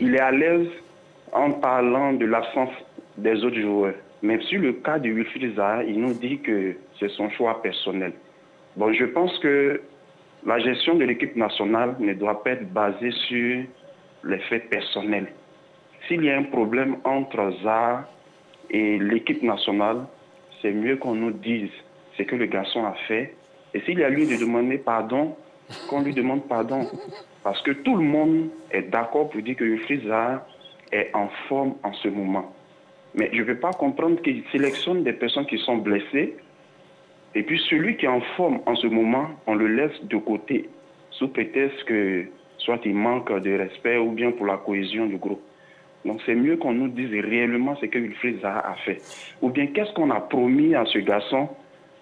Speaker 5: Il est à l'aise en parlant de l'absence des autres joueurs. Mais sur le cas de Wilfried Zaha, il nous dit que c'est son choix personnel. Bon, je pense que la gestion de l'équipe nationale ne doit pas être basée sur les faits personnels. S'il y a un problème entre Zaha et l'équipe nationale, c'est mieux qu'on nous dise ce que le garçon a fait. Et s'il y a lieu de demander pardon, qu'on lui demande pardon. Parce que tout le monde est d'accord pour dire que Wilfried Zaha est en forme en ce moment. Mais je ne peux pas comprendre qu'il sélectionne des personnes qui sont blessées et puis celui qui est en forme en ce moment, on le laisse de côté sous prétexte que soit il manque de respect ou bien pour la cohésion du groupe. Donc c'est mieux qu'on nous dise réellement ce que Wilfried Zaha a fait. Ou bien qu'est-ce qu'on a promis à ce garçon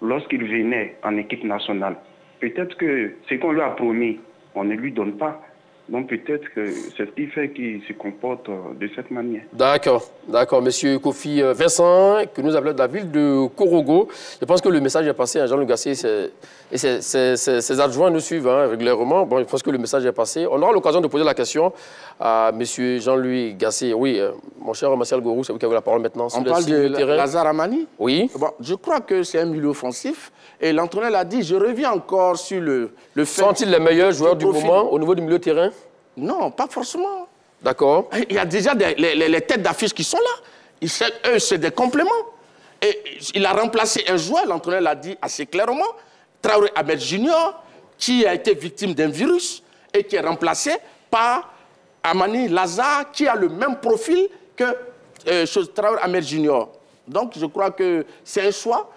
Speaker 5: lorsqu'il venait en équipe nationale. Peut-être que ce qu'on lui a promis, on ne lui donne pas. Donc peut-être que c'est ce qui fait qu'il se comporte de cette manière.
Speaker 1: D'accord, d'accord. Monsieur Kofi Vincent, que nous appelons de la ville de Korogo. Je pense que le message est passé à Jean-Louis Gasset et ses adjoints nous suivent régulièrement. Bon, je pense que le message est passé. On aura l'occasion de poser la question à monsieur Jean-Louis Gasset. Oui, mon cher Martial Gorou, c'est vous qui avez la parole maintenant.
Speaker 2: On parle de Lazare Amani?
Speaker 1: Oui.
Speaker 2: Bon, je crois que c'est un milieu offensif. Et l'entraîneur l'a dit, je reviens encore sur le fait...
Speaker 1: Sont-ils les meilleurs joueurs du moment au niveau du milieu de terrain?
Speaker 2: Non, pas forcément.
Speaker 1: D'accord.
Speaker 2: Il y a déjà les têtes d'affiche qui sont là. Eux, c'est des compléments. Et il a remplacé un joueur, l'entraîneur l'a dit assez clairement, Traoré Ahmed Junior, qui a été victime d'un virus et qui est remplacé par Amani Lazare, qui a le même profil que Traoré Ahmed Junior. Donc, je crois que c'est un choix.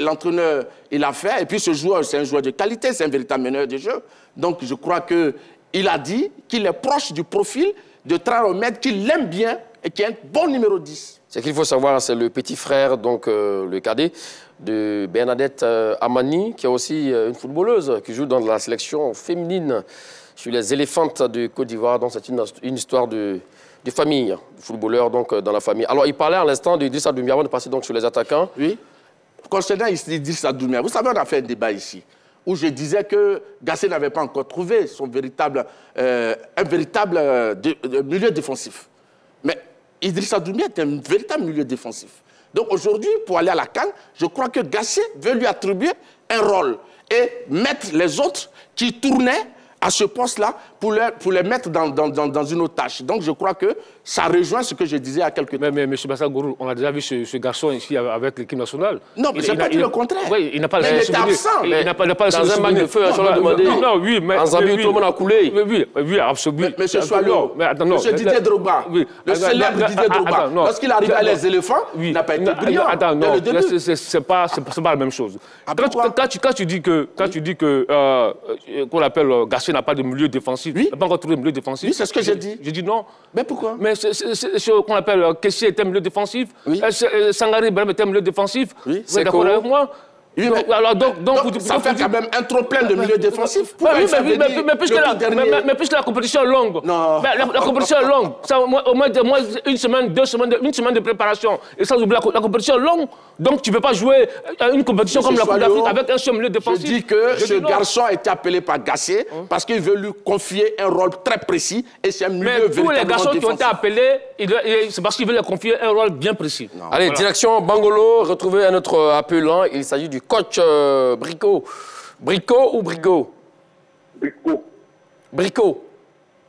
Speaker 2: L'entraîneur, il a fait. Et puis, ce joueur, c'est un joueur de qualité, c'est un véritable meneur de jeu. Donc, je crois que il a dit qu'il est proche du profil de Traoré Ahmed, qu'il l'aime bien et qui est un bon numéro 10.
Speaker 1: Ce qu'il faut savoir, c'est le petit frère, donc le cadet, de Bernadette Amani, qui est aussi une footballeuse, qui joue dans la sélection féminine sur les éléphantes de Côte d'Ivoire. Donc c'est une histoire de famille, de footballeurs donc, dans la famille. Alors il parlait à l'instant d'Idrissa Doumbia avant de passer donc, sur les attaquants.
Speaker 2: Oui. Concernant Idrissa Doumbia, vous savez, on a fait un débat ici, où je disais que Gassé n'avait pas encore trouvé son un véritable milieu défensif. Mais Idrissa Doumbia est un véritable milieu défensif. Donc aujourd'hui, pour aller à la CAN, je crois que Gassé veut lui attribuer un rôle et mettre les autres qui tournaient à ce poste-là pour les mettre dans une autre tâche. Donc je crois que ça rejoint ce que je disais à quelques temps.
Speaker 4: Mais M. Bassa Gourou, on a déjà vu ce garçon ici avec l'équipe nationale.
Speaker 2: Non, mais je n'ai pas dit le contraire.
Speaker 4: Oui, il n'a pas
Speaker 2: il était absent.
Speaker 4: Il n'a pas
Speaker 1: dans un match de feu, je l'ai demandé.
Speaker 4: Non, oui, mais...
Speaker 1: En Zambie, tout le monde a coulé.
Speaker 4: Oui, absolument.
Speaker 2: Monsieur Choualou, monsieur Didier Drogba, le célèbre Didier Drogba, lorsqu'il arrive à les éléphants, il n'a pas été brillant.
Speaker 4: Attends, non, c'est pas la même chose. Quand tu dis que qu'on appelle Gassé n'a pas de milieu défensif, il n'a pas encore trouvé de milieu défensif.
Speaker 2: Oui, c'est ce que j'ai dit.
Speaker 4: Je dis non.
Speaker 2: Mais pourquoi?
Speaker 4: Mais ce qu'on appelle Kessie était un milieu défensif, Sangaré Ibrahim était un milieu défensif.
Speaker 2: Oui,
Speaker 4: vous êtes d'accord avec moi?
Speaker 2: Oui, donc, ça fait quand même un trop-plein de milieux défensifs.
Speaker 4: Mais puisque la compétition est longue, la compétition est longue, ça, au moins une semaine de préparation, et ça, la compétition est longue, donc tu ne peux pas jouer une compétition comme la Coupe d'Afrique avec un seul milieu défensif.
Speaker 2: Je dis que ce garçon a été appelé par Gassé parce qu'il veut lui confier un rôle très précis, et c'est un milieu véritablement défensif.
Speaker 4: Mais tous les garçons qui ont été appelés, c'est parce qu'il veut leur confier un rôle bien précis.
Speaker 1: Allez, direction Bangolo, retrouver un autre appelant, il s'agit du coach Brico. Brico ou Brigo?
Speaker 5: Brico.
Speaker 1: Brico.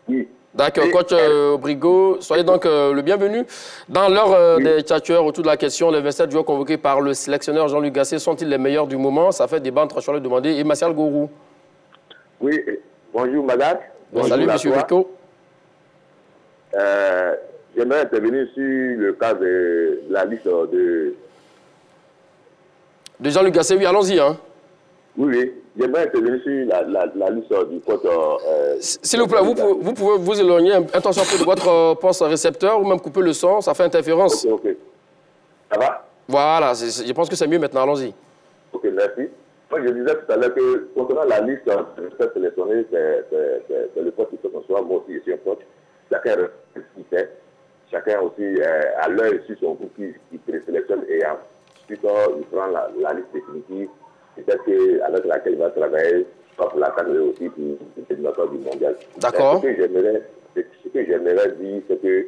Speaker 5: Oui.
Speaker 1: D'accord, coach Brigo, soyez donc le bienvenu. Dans l'heure des tchatcheurs autour de la question, les 27 joueurs convoqués par le sélectionneur Jean-Luc Gassé sont-ils les meilleurs du moment? Ça fait débat entre Charles Demandé et Martial Gourou.
Speaker 5: Oui, bonjour madame. Bonjour,
Speaker 1: salut monsieur Brico.
Speaker 5: J'aimerais intervenir sur le cas de la liste de
Speaker 1: Jean-Luc Gassé, oui, allons-y. Hein.
Speaker 5: Oui, j'aimerais intervenir sur la liste du coach.
Speaker 1: S'il vous plaît, vous pouvez vous éloigner attention de votre poste récepteur ou même couper le son, ça fait interférence.
Speaker 5: Ok. Ça va?
Speaker 1: Voilà, je pense que c'est mieux maintenant, allons-y.
Speaker 5: Ok, merci. Moi, je disais tout à l'heure que concernant la liste de sélectionnés, c'est le coach qui se conçoit. Moi aussi, je suis un coach. Chacun ce qu'il fait. Chacun aussi a l'œil sur son groupe qui présélectionne et ensuite il prend la liste définitive, peut-être avec laquelle il va travailler, soit pour la cadre aussi pour l'éliminatoire du mondial.
Speaker 1: D'accord.
Speaker 5: Ce que j'aimerais dire, c'est que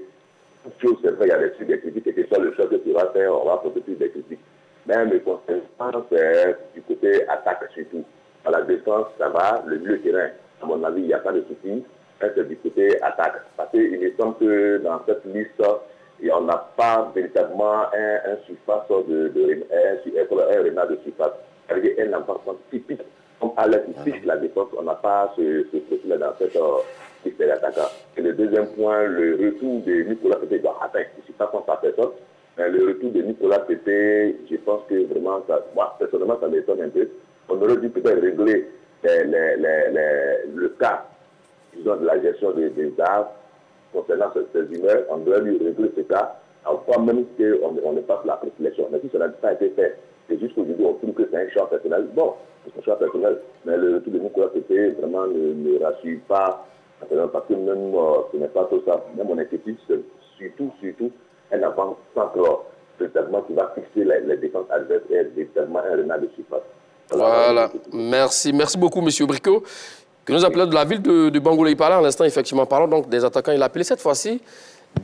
Speaker 5: toute chose, c'est vrai, il y a des critiques, et que ce soit le choix que tu vas faire, on va porter plus des critiques. Mais le concernant, c'est du côté attaque surtout. À la défense, ça va, le milieu terrain, à mon avis, il n'y a pas de souci. C'est du côté attaque. Parce qu'il me semble que dans cette liste, on n'a pas véritablement un surface un renard de surface. Avec un emplacement typique, comme Alex qui piche la défense, on n'a pas ce profil dans cette liste d'attaquants. Et le deuxième point, le retour de Nicolas Pépé. Attends, je ne suis pas contre sa personne, mais le retour de Nicolas Pépé, je pense que vraiment, moi, personnellement, ça m'étonne un peu. On aurait dû peut-être régler le cas, disons, de la gestion des arts concernant ces humeurs. On aurait dû régler ce cas avant même qu'on ne passe la présélection. Mais si ça n'a pas été fait, c'est juste qu'aujourd'hui, on trouve que c'est un choix personnel. Bon, c'est un choix personnel, mais le retour de Nicolas Pépé vraiment ne rassure pas, parce que même ce n'est pas tout ça. Même mon inquiétude, c'est surtout un avant-centre véritablement qui va fixer les défenses adverses et véritablement un renard de surface.
Speaker 1: Voilà, merci beaucoup, monsieur Brico, qui nous appelait de la ville de Bangolo. Il parlait à l'instant, effectivement, parlant donc des attaquants. Il a appelé cette fois-ci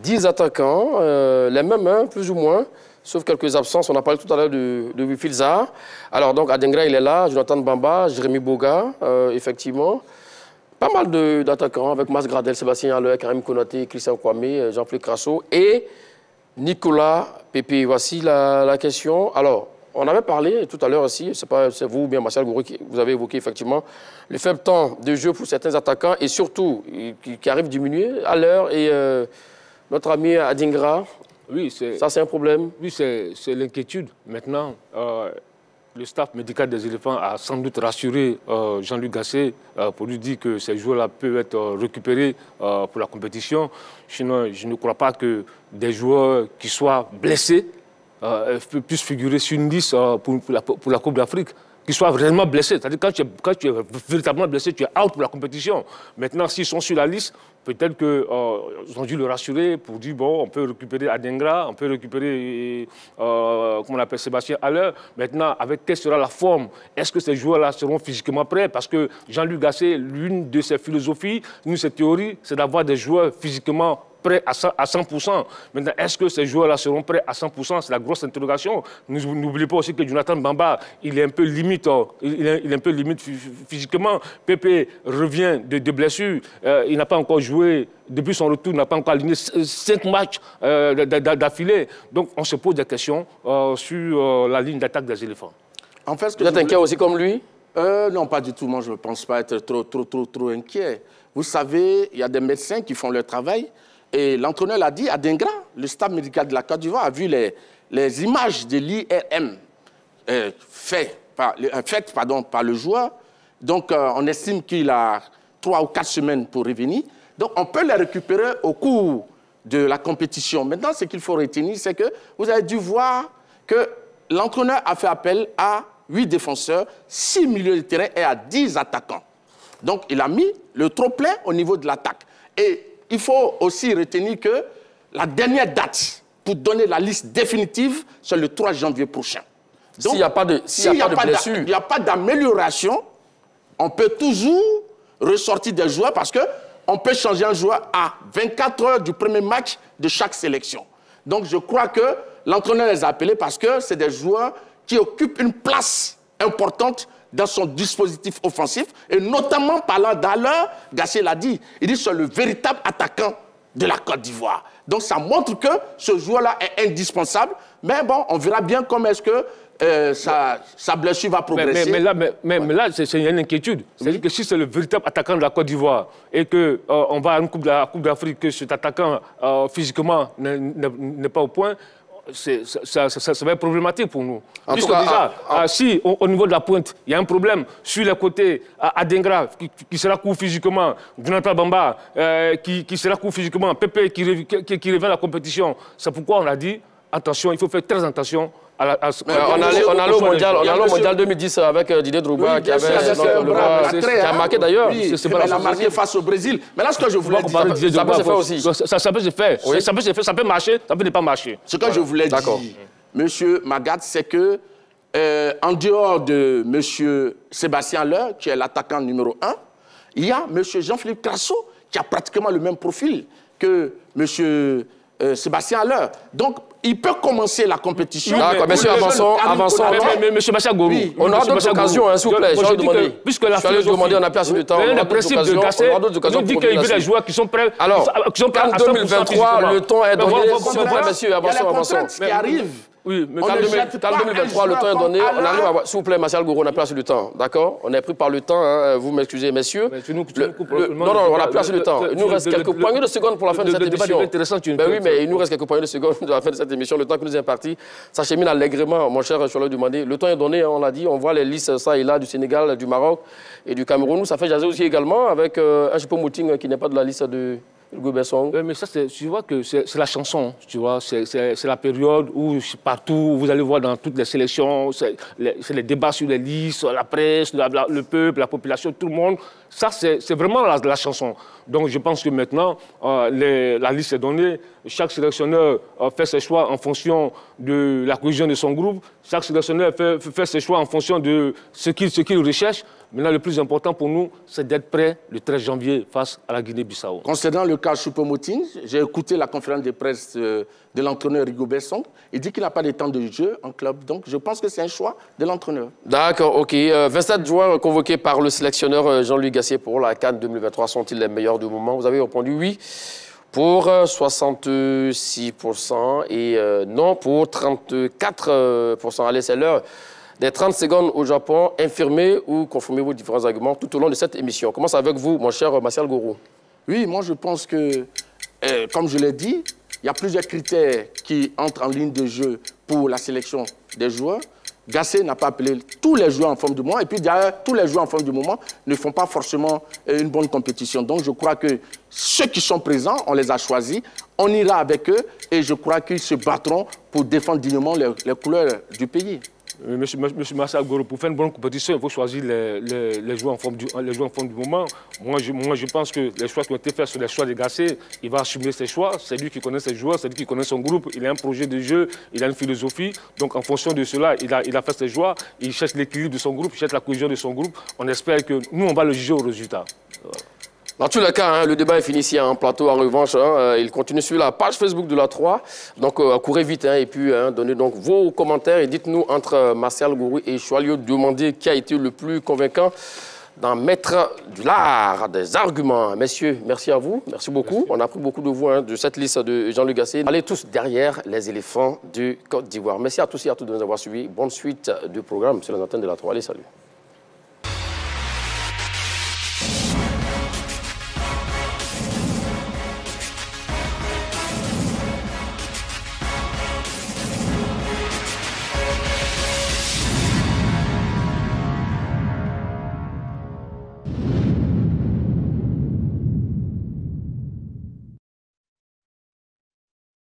Speaker 1: 10 attaquants, les mêmes, hein, plus ou moins, sauf quelques absences. On a parlé tout à l'heure de Wilfried Zaha. Alors, donc, Adengra, il est là, Jonathan Bamba, Jérémy Boga, effectivement. Pas mal d'attaquants, avec Mas Gradel, Sébastien Haller, Karim Konaté, Christian Kwame, Jean-Philippe Crasso et Nicolas Pépé. Voici la question. Alors, on avait parlé tout à l'heure aussi, c'est vous ou bien Martial Gourou qui vous avez évoqué effectivement le faible temps de jeu pour certains attaquants et surtout qui arrivent diminuer à l'heure et notre ami Adingra.
Speaker 4: Oui,
Speaker 1: ça c'est un problème.
Speaker 4: Oui, c'est l'inquiétude. Maintenant, Le staff médical des éléphants a sans doute rassuré Jean-Luc Gasset pour lui dire que ces joueurs-là peuvent être récupérés pour la compétition. Sinon, je ne crois pas que des joueurs qui soient blessés puissent figurer sur une liste pour la Coupe d'Afrique. Qu'ils soient réellement blessés. C'est-à-dire quand tu es véritablement blessé, tu es out pour la compétition. Maintenant, s'ils sont sur la liste, peut-être qu'ils ont dû le rassurer pour dire, bon, on peut récupérer Adengra, on peut récupérer, comment on appelle, Sébastien Haller. Maintenant, avec quelle sera la forme? Est-ce que ces joueurs-là seront physiquement prêts? Parce que Jean-Luc Gasset, l'une de ses philosophies, l'une de ses théories, c'est d'avoir des joueurs physiquement prêts à 100%. Maintenant, est-ce que ces joueurs-là seront prêts à 100%? C'est la grosse interrogation. N'oubliez pas aussi que Jonathan Bamba, il est un peu limite, il est un peu limite physiquement. Pépé revient de blessure. Il n'a pas encore joué, depuis son retour, il n'a pas encore aligné 5 matchs d'affilée. Donc, on se pose des questions sur la ligne d'attaque des éléphants.
Speaker 2: En fait,
Speaker 1: vous êtes inquiet aussi comme lui?
Speaker 2: Non, pas du tout. Moi, je ne pense pas être trop inquiet. Vous savez, il y a des médecins qui font leur travail. Et l'entraîneur l'a dit, Adengra, le staff médical de la Côte d'Ivoire, a vu les images de l'IRM faites par le joueur. Donc, on estime qu'il a 3 ou 4 semaines pour revenir. Donc, on peut les récupérer au cours de la compétition. Maintenant, ce qu'il faut retenir, c'est que vous avez dû voir que l'entraîneur a fait appel à 8 défenseurs, 6 milieux de terrain et à 10 attaquants. Donc, il a mis le trop-plein au niveau de l'attaque. Et il faut aussi retenir que la dernière date pour donner la liste définitive, c'est le 3 janvier prochain. Donc, s'il n'y a pas d'amélioration, on peut toujours ressortir des joueurs parce qu'on peut changer un joueur à 24 heures du premier match de chaque sélection. Donc, je crois que l'entraîneur les a appelés parce que c'est des joueurs qui occupent une place importante dans son dispositif offensif, et notamment parlant d'Haller, Gasset l'a dit, il dit que c'est le véritable attaquant de la Côte d'Ivoire. Donc ça montre que ce joueur-là est indispensable, mais bon, on verra bien comment est-ce que sa blessure va progresser.
Speaker 4: Mais là, c'est une inquiétude. C'est-à-dire que si c'est le véritable attaquant de la Côte d'Ivoire et qu'on va à une Coupe d'Afrique, que cet attaquant physiquement n'est pas au point, ça va être problématique pour nous. Puisque déjà, si au niveau de la pointe, il y a un problème, sur les côtés, Adengra, qui sera court physiquement, Jonathan Bamba, qui sera court physiquement, Pépé, qui revient à la compétition, c'est pourquoi on a dit, attention, il faut faire très attention. On allait au mondial 2010 avec Didier Drogba, qui a marqué d'ailleurs.
Speaker 2: Il a marqué face au Brésil. Mais là, ce que je voulais dire,
Speaker 4: ça peut se faire aussi. Ça peut se faire. Ça peut marcher, ça peut ne pas marcher.
Speaker 2: Ce que je voulais dire, M. Magat, c'est que en dehors de M. Sébastien Haller, qui est l'attaquant numéro 1, il y a M. Jean-Philippe Crasso, qui a pratiquement le même profil que M. Sébastien Haller. Donc, il peut commencer la compétition.
Speaker 1: D'accord, monsieur, avançons.
Speaker 4: Mais monsieur Bachar Gourou,
Speaker 1: on aura d'autres occasions, s'il vous plaît. Je vais demander.
Speaker 4: Puisque la philosophie,
Speaker 1: on a plus assez de temps.
Speaker 4: Le principe de Gasset nous dit qu'il veut des joueurs qui sont prêts.
Speaker 1: Alors, en 2023, le temps est donné. S'il vous plaît, monsieur, avançons.
Speaker 2: Ce qui arrive.
Speaker 1: Oui, mais en 2023, le temps est donné. On arrive à... S'il vous plaît, Martial Gourou, on a plus assez de temps. D'accord? On est pris par le temps. Hein. Vous m'excusez, messieurs.
Speaker 4: Non,
Speaker 1: on a plus assez de temps. Il nous reste quelques poignées de secondes pour la fin de cette émission. Oui, mais il nous reste quelques poignées de secondes pour la fin de cette émission. Le temps que nous est imparti s'achemine allègrement, mon cher Cholet Dumandé. Le temps est donné, on l'a dit. On voit les listes, ça et là, du Sénégal, du Maroc et du Cameroun. Ça fait jaser aussi également avec un Choupo-Moting qui n'est pas de la liste de...
Speaker 4: Mais ça, tu vois que c'est la chanson, tu vois, c'est la période où partout, vous allez voir dans toutes les sélections, c'est les débats sur les listes, la presse, le peuple, la population, tout le monde. Ça, c'est vraiment la chanson. Donc, je pense que maintenant, la liste est donnée. Chaque sélectionneur fait ses choix en fonction de la cohésion de son groupe. Chaque sélectionneur fait ses choix en fonction de ce qu'il recherche. Maintenant, le plus important pour nous, c'est d'être prêt le 13 janvier face à la Guinée-Bissau.
Speaker 2: Concernant le cas Choupo-Moting, j'ai écouté la conférence de presse de l'entraîneur Rigobert Song. Il dit qu'il n'a pas de temps de jeu en club. Donc, je pense que c'est un choix de l'entraîneur.
Speaker 1: D'accord, OK. 27 joueurs convoqués par le sélectionneur Jean-Luc Gasset pour la CAN 2023 sont-ils les meilleurs du moment? Vous avez répondu oui pour 66% et non pour 34%. Allez, c'est l'heure des 30 secondes au Japon. Infirmez ou confirmez vos différents arguments tout au long de cette émission. On commence avec vous, mon cher Martial Gourou.
Speaker 2: Oui, moi je pense que, comme je l'ai dit, il y a plusieurs critères qui entrent en ligne de jeu pour la sélection des joueurs. Gassé n'a pas appelé tous les joueurs en forme du moment. Et puis derrière, tous les joueurs en forme du moment ne font pas forcément une bonne compétition. Donc je crois que ceux qui sont présents, on les a choisis. On ira avec eux et je crois qu'ils se battront pour défendre dignement les couleurs du pays.
Speaker 4: Monsieur Marcel Goro, pour faire une bonne compétition, il faut choisir les joueurs en forme du moment. Moi, je pense que les choix qui ont été faits sont les choix de Gassé. Il va assumer ses choix. C'est lui qui connaît ses joueurs, c'est lui qui connaît son groupe. Il a un projet de jeu, il a une philosophie. Donc, en fonction de cela, il a fait ses choix. Il cherche l'équilibre de son groupe, il cherche la cohésion de son groupe. On espère que nous, on va le juger au résultat.
Speaker 1: Dans tous les cas, hein, le débat est fini ici en plateau. En revanche, hein, il continue sur la page Facebook de la 3. Donc, courez vite hein, et puis donnez donc vos commentaires et dites-nous entre Martial Gourou et Choalio Diomandé qui a été le plus convaincant d'en mettre de l'art, des arguments. Messieurs, merci à vous. Merci beaucoup. Merci. On a appris beaucoup de vous hein, de cette liste de Jean-Luc Gassé. Allez tous derrière les éléphants du Côte d'Ivoire. Merci à tous et à toutes de nous avoir suivis. Bonne suite du programme sur les antennes de la 3. Allez, salut.